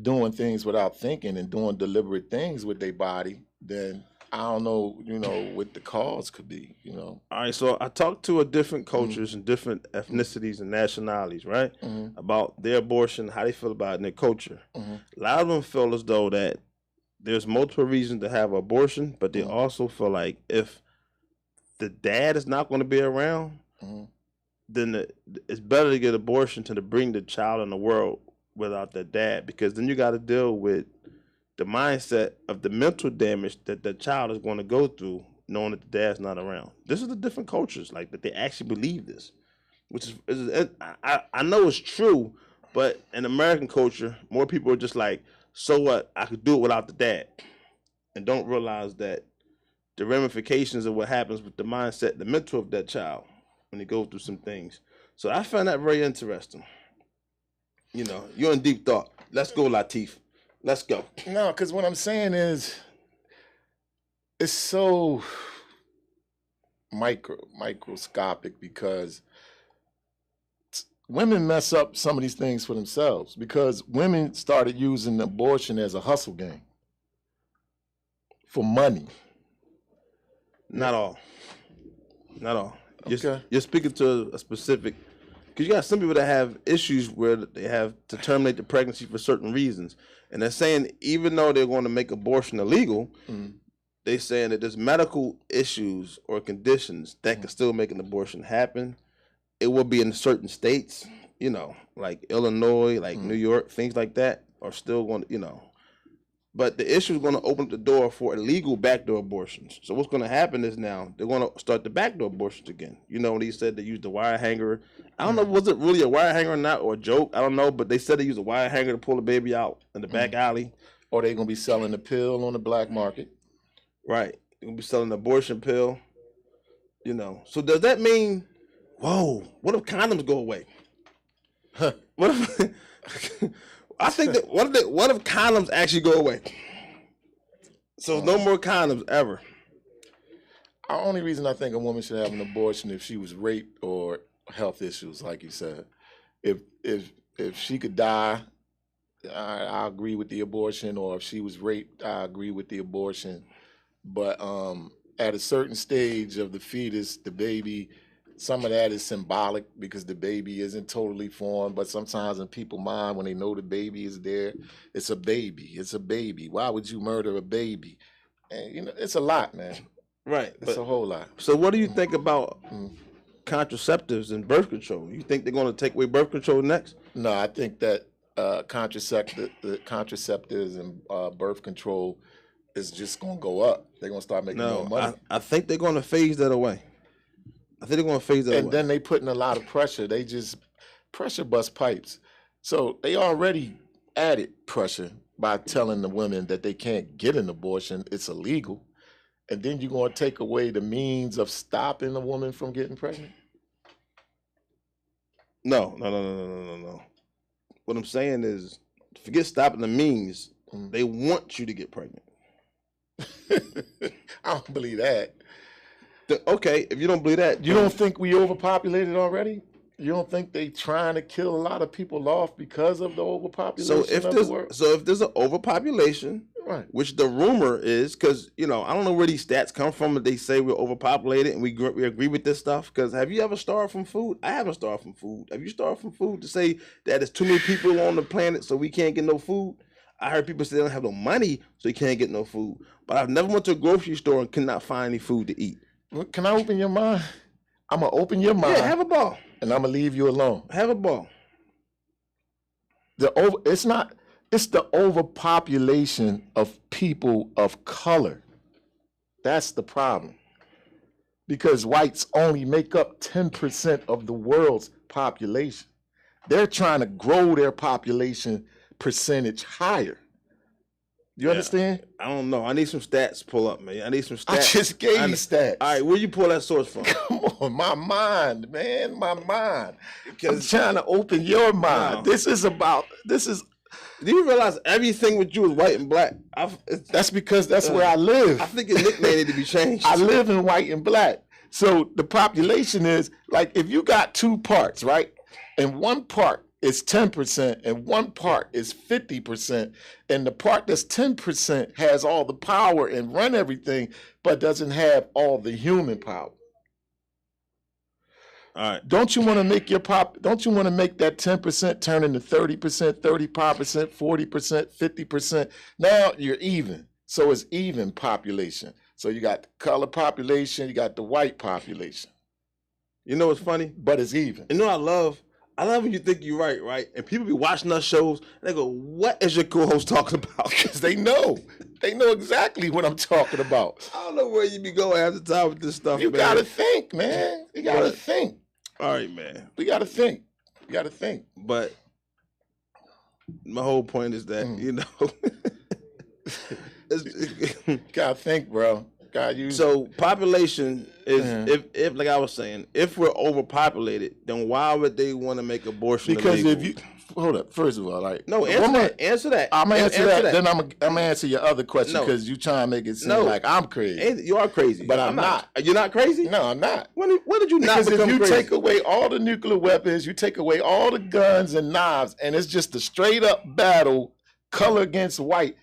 doing things without thinking and doing deliberate things with their body, then I don't know, what the cause could be, All right, so I talked to different cultures and different ethnicities and nationalities, right, about their abortion, how they feel about it in their culture. A lot of them feel as though that there's multiple reasons to have an abortion, but they also feel like if the dad is not going to be around, then it's better to get abortion to bring the child in the world without the dad, because then you got to deal with the mindset of the mental damage that the child is going to go through knowing that the dad's not around. This is the different cultures, like that they actually believe this, which is I know it's true, but in American culture, more people are just like, so what? I could do it without the dad, and don't realize that the ramifications of what happens with the mindset, the mental of that child when they go through some things. So I found that very interesting. You're in deep thought. Let's go, Lateef. Let's go. No, because what I'm saying is, it's so microscopic because women mess up some of these things for themselves because women started using abortion as a hustle game for money. Not all. Okay. You're speaking to a specific, because you got some people that have issues where they have to terminate the pregnancy for certain reasons. And they're saying even though they're going to make abortion illegal, they're saying that there's medical issues or conditions that can still make an abortion happen. It will be in certain states, like Illinois, like New York, things like that are still going to, But the issue is going to open up the door for illegal backdoor abortions. So what's going to happen is now they're going to start the backdoor abortions again. When he said they used the wire hanger. I don't know, was it really a wire hanger or not, or a joke? I don't know, but they said they used a wire hanger to pull the baby out in the back alley. Or they're going to be selling the pill on the black market. Right. They're going to be selling the abortion pill. So does that mean, whoa, what if condoms go away? What if... I think that what if condoms actually go away? So no more condoms ever. The only reason I think a woman should have an abortion if she was raped or health issues, like you said. If she could die, I agree with the abortion. Or if she was raped, I agree with the abortion. But at a certain stage of the fetus, the baby, some of that is symbolic because the baby isn't totally formed, but sometimes in people's mind, when they know the baby is there, it's a baby. It's a baby. Why would you murder a baby? And, it's a lot, man. Right. It's a whole lot. So what do you think about contraceptives and birth control? You think they're going to take away birth control next? No, I think that contraceptives and birth control is just going to go up. They're going to start making more money. I think they're going to phase that away. And then they put in a lot of pressure. They just pressure bust pipes. So they already added pressure by telling the women that they can't get an abortion. It's illegal. And then you're going to take away the means of stopping a woman from getting pregnant? No. What I'm saying is, forget stopping the means. They want you to get pregnant. I don't believe that. Okay, if you don't believe that, you don't think we overpopulated already? You don't think they trying to kill a lot of people off because of the overpopulation So if of the world? there's an overpopulation, Right. which the rumor is, because I don't know where these stats come from, but they say we're overpopulated, and we agree with this stuff. Because have you ever starved from food? I haven't starved from food. Have you starved from food to say that there's too many people on the planet, so we can't get no food? I heard people say they don't have no money, so you can't get no food. But I've never went to a grocery store and could not find any food to eat. Well, can I open your mind? I'm gonna open your mind. Yeah, have a ball. And I'm gonna leave you alone. Have a ball. It's the overpopulation of people of color. That's the problem. Because whites only make up 10% of the world's population. They're trying to grow their population percentage higher. You understand? I don't know. I need some stats to pull up, man. I need some stats. I just gave you stats. All right, where you pull that source from? Come on, my mind, man, my mind. I'm trying to open your mind. No. This is. Do you realize everything with you is white and black? That's because that's where I live. I think your nickname need to be changed. I live in white and black. So the population is like, if you got two parts, right? And one part is 10% and one part is 50%. And the part that's 10% has all the power and run everything, but doesn't have all the human power. All right. Don't you want to make don't you want to make that 10% turn into 30%, 35%, 40%, 50%? Now you're even. So it's even population. So you got the color population, you got the white population. You know what's funny? But it's even. You know what I love? I love when you think you're right? And people be watching us shows, and they go, what is your co-host talking about? Because they know. They know exactly what I'm talking about. I don't know where you be going half the time with this stuff, You man. got to think, man. You got to think. All right, man. We got to think. You got to think. But my whole point is that, Got to think, bro. So population is, if like I was saying, if we're overpopulated, then why would they want to make abortion because illegal? if you hold up, first of all, like answer that. I'm gonna answer that. Then I'm gonna answer your other question because you trying to make it seem like I'm crazy. You are crazy, but I'm not. You're not crazy? No, I'm not. When did you not become crazy? Because if you take away all the nuclear weapons, you take away all the guns and knives, and it's just a straight up battle, color against white,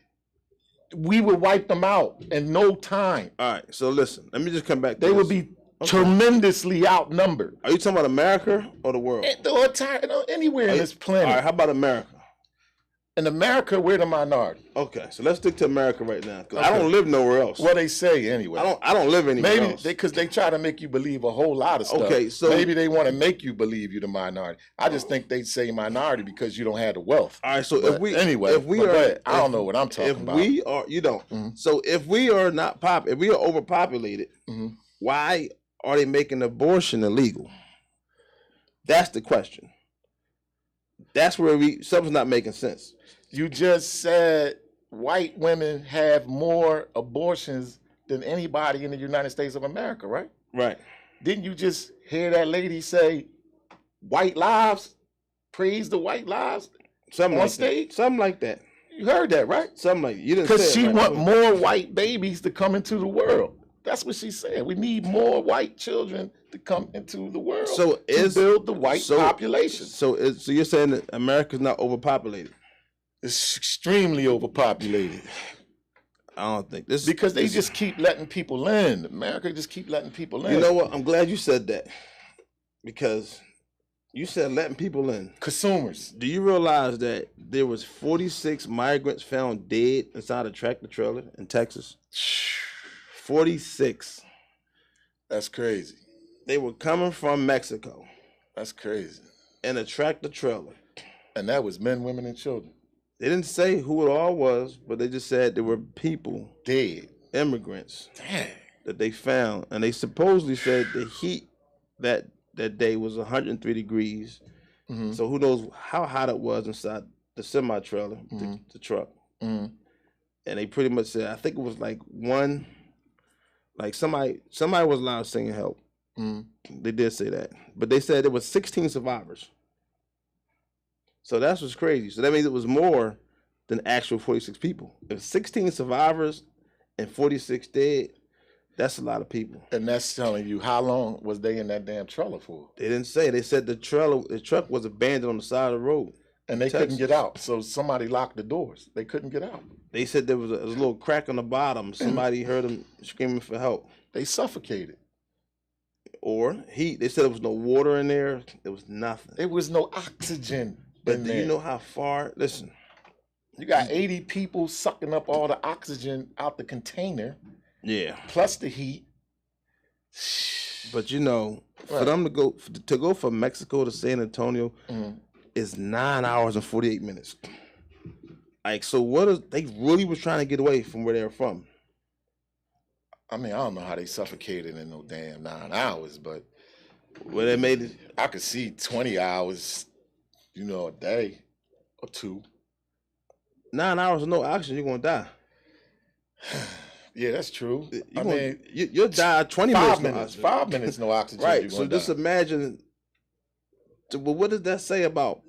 we would wipe them out in no time. All right, so listen, let me just come back to They would be tremendously outnumbered. Are you talking about America or the world? Anywhere in this planet. All right, how about America? In America, we're the minority. Okay, so let's stick to America right now. Because I don't live nowhere else. Well, they say anyway. I don't live anywhere else. Maybe because they try to make you believe a whole lot of stuff. Okay, so maybe they want to make you believe you're the minority. I just think they say minority because you don't have the wealth. All right, so I don't know what I'm talking about. If we are, you don't. Mm-hmm. So if we are if we are overpopulated, why are they making abortion illegal? That's the question. That's where something's not making sense. You just said white women have more abortions than anybody in the United States of America, right? Right. Didn't you just hear that lady say white lives? Praise the white lives? Something on like stage? That. Something like that. You heard that, right? Something like that. You didn't say because she right. want more white babies to come into the world. That's what she said. We need more white children to come into the world to build the white population. So you're saying that America's not overpopulated? It's extremely overpopulated. I don't think this because they just keep letting people in. America just keep letting people in. You know what? I'm glad you said that because you said letting people in. Consumers. Do you realize that there was 46 migrants found dead inside a tractor trailer in Texas? 46. That's crazy. They were coming from Mexico. That's crazy. In a tractor trailer. And that was men, women, and children. They didn't say who it all was, but they just said there were people, dead, immigrants, dang, that they found. And they supposedly said the heat that day was 103 degrees. Mm-hmm. So who knows how hot it was inside the semi-trailer, the truck. Mm-hmm. And they pretty much said, I think it was somebody was loud singing help. Mm-hmm. They did say that. But they said there was 16 survivors. So that's what's crazy. So that means it was more than actual 46 people. If 16 survivors and 46 dead, That's a lot of people. And that's telling you how long was they in that damn trailer for? They didn't say. They said the truck was abandoned on the side of the road. And they couldn't get out. So somebody locked the doors. They couldn't get out. They said there was a little crack on the bottom. Somebody heard them screaming for help. They suffocated. Or heat. They said there was no water in there. There was nothing. There was no oxygen But in do there. you know how far? Listen. You got 80 people sucking up all the oxygen out the container. Yeah. Plus the heat. But you know, for them to go from Mexico to San Antonio is 9 hours and 48 minutes. Like, so what is they really was trying to get away from where they were from? I mean, I don't know how they suffocated in no damn 9 hours, but Where they made it. I could see 20 hours, a day or two. 9 hours of no oxygen, you're gonna die. Yeah, that's true. You'll die 20 minutes. 5 minutes, no oxygen. Right. So just imagine. Well, what does that say about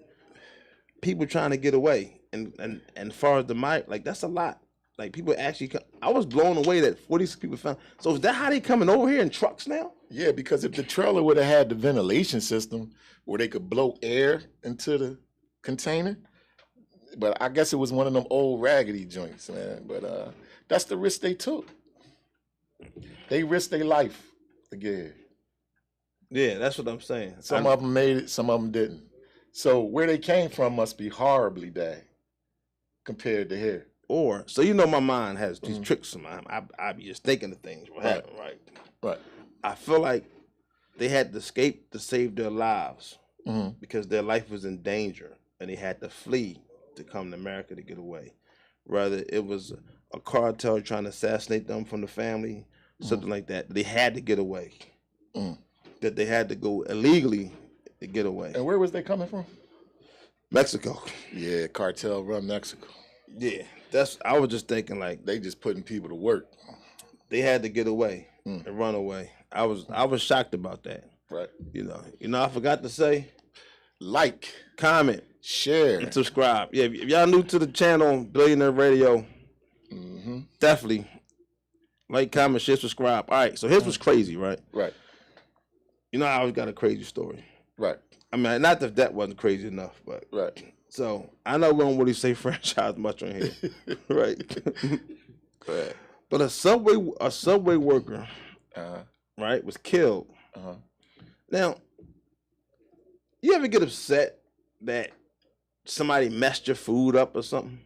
people trying to get away? And as far as the mic, like that's a lot. Like people actually, I was blown away that 46 people found. So is that how they coming over here in trucks now? Yeah, because if the trailer would have had the ventilation system where they could blow air into the container, but I guess it was one of them old raggedy joints, man. But that's the risk they took. They risked their life to get here. Yeah, that's what I'm saying. Some of them made it, some of them didn't. So where they came from must be horribly bad compared to here. Or so my mind has these tricks in mind. I be just thinking of things. Right. I feel like they had to escape to save their lives because their life was in danger and they had to flee to come to America to get away. Rather, it was a cartel trying to assassinate them from the family, something like that. They had to get away. That they had to go illegally to get away. And where was they coming from? Mexico. Yeah, cartel run Mexico. Yeah, I was just thinking like they just putting people to work. They had to get away and run away. I was shocked about that. Right. I forgot to say, like, comment, share, and subscribe. Yeah, if y'all new to the channel, Billionaire Radio, definitely like, comment, share, subscribe. All right, so here's what's crazy, right? Right. I always got a crazy story. Right. I mean, not that wasn't crazy enough, but right. So I know we don't really say franchise much on here, right? Right. But a subway worker, right, was killed. Now, you ever get upset that somebody messed your food up or something?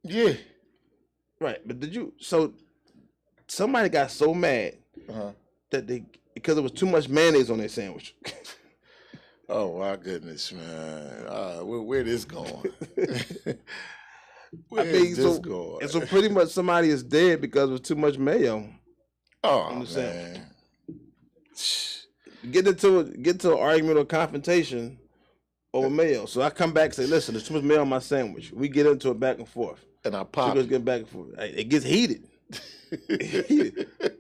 Yeah. Right, but so somebody got so mad that because there was too much mayonnaise on their sandwich. Oh my goodness, man! Where this going? Where's this going? And so pretty much somebody is dead because of too much mayo. Oh man! Get into an argument or confrontation over mayo. So I come back and say, "Listen, there's too much mayo on my sandwich." We get into it back and forth, and I pop. Get back and forth. It gets heated.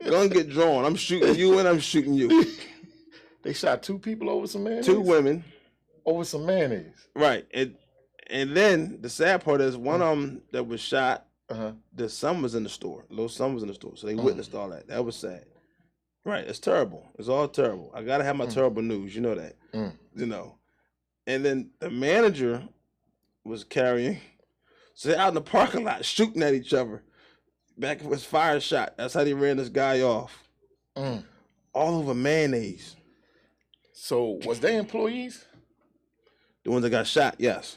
Gonna get drawn. I'm shooting you and I'm shooting you. They shot 2 people over some mayonnaise? 2 women. Over some mayonnaise. Right. And then the sad part is one of them that was shot, the son was in the store. Little son was in the store. So they witnessed all that. That was sad. Right. It's terrible. It's all terrible. I got to have my terrible news. You know that. And then the manager was carrying. So they're out in the parking lot shooting at each other. Back with fire shot. That's how they ran this guy off. All over mayonnaise. So was they employees? The ones that got shot, yes.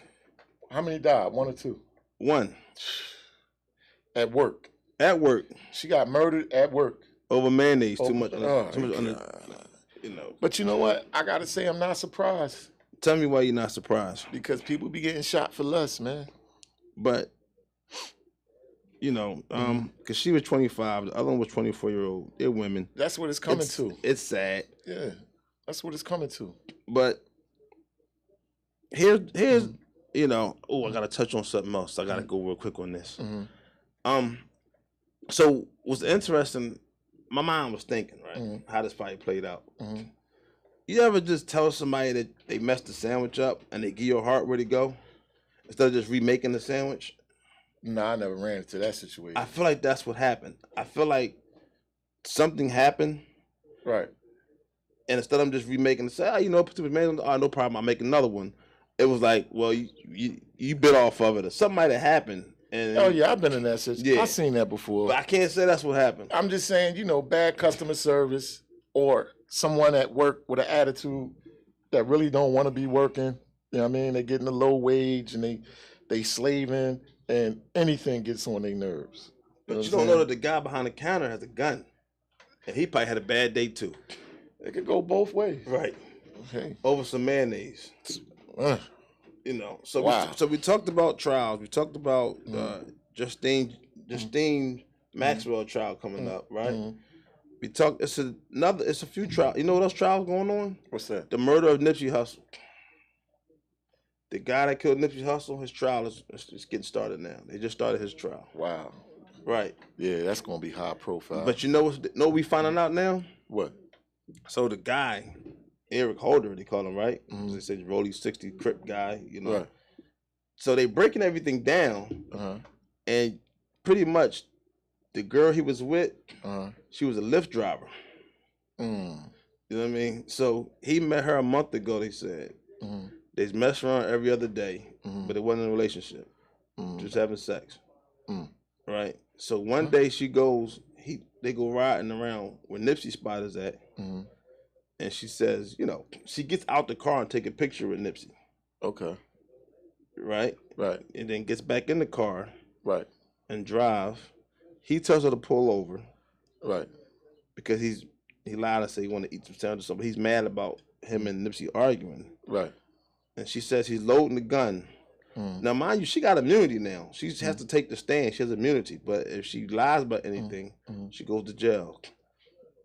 How many died? 1 or 2? 1. At work. At work. She got murdered at work. Over mayonnaise, too much. But you know what? I gotta say I'm not surprised. Tell me why you're not surprised. Because people be getting shot for less, man. But because she was 25, the other one was 24-year-old. They're women. That's what it's coming to. It's sad. Yeah, that's what it's coming to. But here's I gotta touch on something else. I gotta go real quick on this. So what's interesting, my mind was thinking, right, how this probably played out. You ever just tell somebody that they messed the sandwich up and they give you a heart where to go instead of just remaking the sandwich? No, I never ran into that situation. I feel like that's what happened. I feel like something happened, Right. and instead of just remaking it, say, put the man, no problem, I'll make another one. It was like, well, you bit off of it, or something might have happened. And Oh yeah, I've been in that situation. Yeah. I've seen that before. But I can't say that's what happened. I'm just saying, bad customer service or someone at work with an attitude that really don't want to be working. You know what I mean? They're getting a low wage and they slaving and anything gets on their nerves. But you don't know that the guy behind the counter has a gun. And he probably had a bad day too. It could go both ways. Right. Okay. Over some mayonnaise. So Wow. we talked about trials. We talked about Justine Maxwell trial coming up, right? Mm-hmm. We talked. It's a few trials. You know what else trials going on? What's that? The murder of Nipsey Hussle. The guy that killed Nipsey Hussle, his trial is getting started now. They just started his trial. Wow. Right. Yeah, that's gonna be high profile. But you know what we finding out now? What? So the guy, Eric Holder, they call him, right? Mm-hmm. They say Rollie 60 Crip guy, Right. So they breaking everything down, and pretty much the girl he was with, she was a Lyft driver. Mm. You know what I mean? So he met her a month ago, they said. Mm-hmm. They messed around every other day, but it wasn't a relationship. Just having sex. Right? So one day she goes, they go riding around where Nipsey spot is at, and she says, she gets out the car and take a picture with Nipsey. Okay. Right? Right. And then gets back in the car. Right. And drive. He tells her to pull over. Right. Because he lied and said he wanted to eat some sandwich or something. He's mad about him and Nipsey arguing. Right. And she says he's loading the gun. Now, mind you, she got immunity now. She has to take the stand. She has immunity. But if she lies about anything, she goes to jail.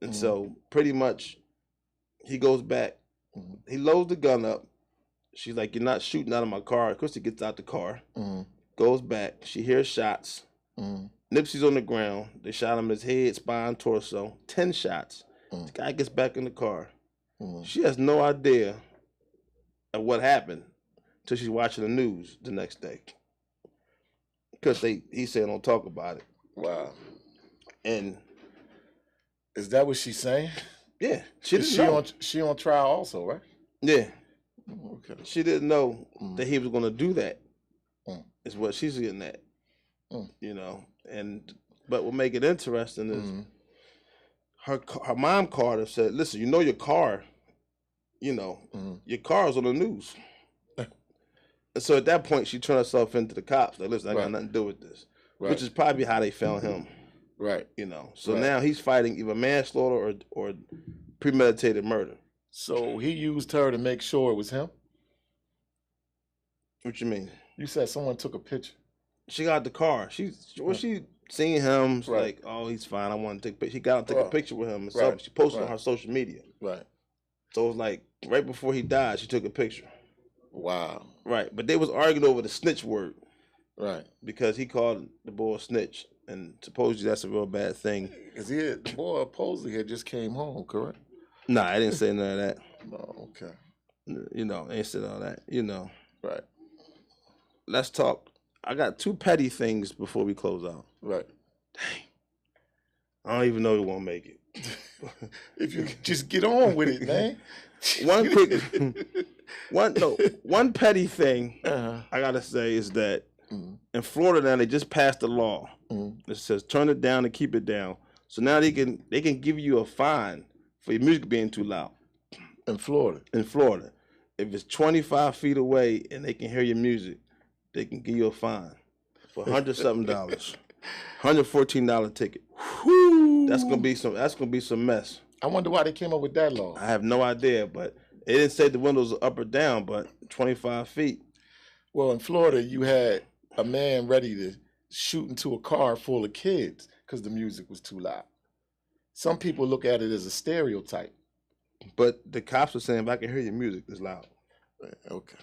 And so pretty much he goes back. He loads the gun up. She's like, you're not shooting out of my car. Of course, he gets out the car. Goes back. She hears shots. Nipsey's on the ground. They shot him in his head, spine, torso. 10 shots. The guy gets back in the car. She has no idea of what happened until she's watching the news the next day. Because he said don't talk about it. Wow. And is that what she's saying? Yeah. She on trial also, right? Yeah. Okay. She didn't know that he was going to do that. Is what she's getting at. But what make it interesting is her mom called her, said, listen, your car, your car is on the news. And so at that point, she turned herself into the cops. Like, listen, I got nothing to do with this. Right. Which is probably how they found him. Right. So now he's fighting either manslaughter or premeditated murder. So he used her to make sure it was him? What you mean? You said someone took a picture. She got the car. She seen him. She's like, oh, he's fine. I want to take a picture. She got to take a picture with him. And so she posted on her social media. Right. So it was like right before he died, she took a picture. Wow. Right. But they was arguing over the snitch word. Right. Because he called the boy a snitch. And supposedly that's a real bad thing. Because the boy supposedly had just came home, correct? Nah, I didn't say none of that. No, okay. I ain't said all that. Right. Let's talk. I got two petty things before we close out. Right. Dang. I don't even know who won't make it. If you just get on with it, man. One petty thing I gotta say is that in Florida now they just passed a law that says turn it down and keep it down. So now they can give you a fine for your music being too loud. In Florida. If it's 25 feet away and they can hear your music, they can give you a fine for $100-something, $114 ticket. Whew. That's gonna be some mess. I wonder why they came up with that law. I have no idea, but it didn't say the windows are up or down, but 25 feet. Well, in Florida, you had a man ready to shoot into a car full of kids because the music was too loud. Some people look at it as a stereotype. But the cops are saying, if I can hear your music, it's loud. Okay.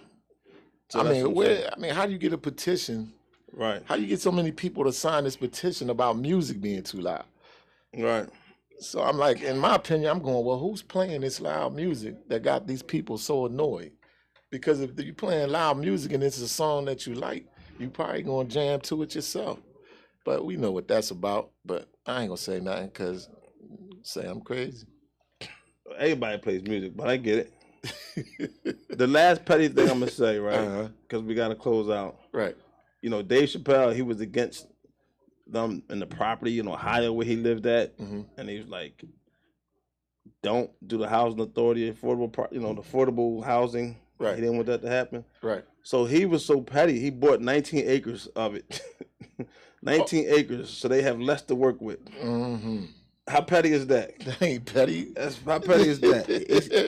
So how do you get a petition? Right. How do you get so many people to sign this petition about music being too loud? Right. So I'm like, in my opinion, I'm going, well, who's playing this loud music that got these people so annoyed? Because if you're playing loud music and it's a song that you like, you probably going to jam to it yourself. But we know what that's about. But I ain't going to say nothing because Say I'm crazy. Everybody plays music, but I get it. The last petty thing I'm gonna say, right? Because we gotta close out. Right. You know, Dave Chappelle, he was against them in the property in Ohio where he lived at, and he was like, "Don't do the housing authority the affordable housing." Right. He didn't want that to happen. Right. So he was so petty. He bought 19 acres of it. 19 acres, so they have less to work with. How petty is that? That ain't petty. How petty is that?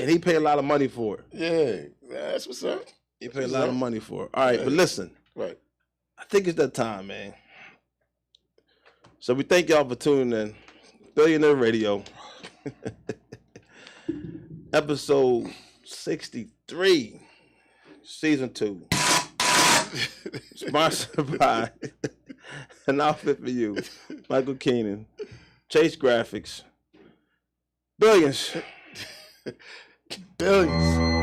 And he paid a lot of money for it. Yeah, that's what's up. He paid a lot of money for it. All right, but listen. Right. I think it's that time, man. So we thank y'all for tuning in. Billionaire Radio. Episode 63. Season 2. Sponsored by An Outfit for You. Michael Keenan. Chase Graphics. Billions. Billions.